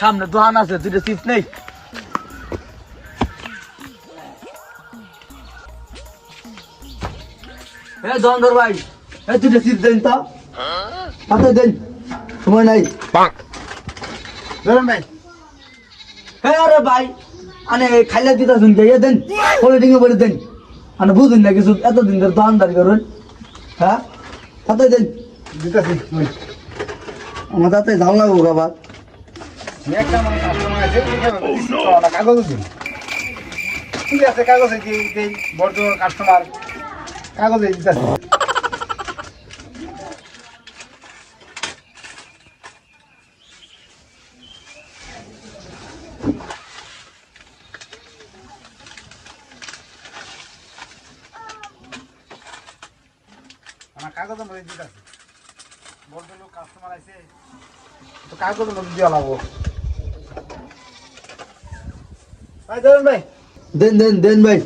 সামনে দোকান আছে, দুটো চিপস নেই। দোকানদার ভাই, দুটো চিপস দেন তো, হাতে দেন, সময় নাই। ভাই আরে ভাই আনে খাইলে দিতা শুনতে দেন, হোল্ডিং এ বলে দেন। আনে বুঝুন না কিছু, এতদিন ধরে দোকানদারি করুন। হ্যাঁ হাতে দেন, দিতাছি। আমার তাতে যাও লাগবো বাবা। একটা মানে কাস্টমার আছে, কাগজ দিন। ঠিক আছে, কাগজে কি বড় কাস্টমার কাগজে দিতেছে। আমার কাগজের মধ্যে দিতেছে, বড় লোক কাস্টমার আছে তো কাগজের মধ্যে দেওয়া লাগবো। ভাই ধরুন ভাই, দেন দেন দেন ভাই।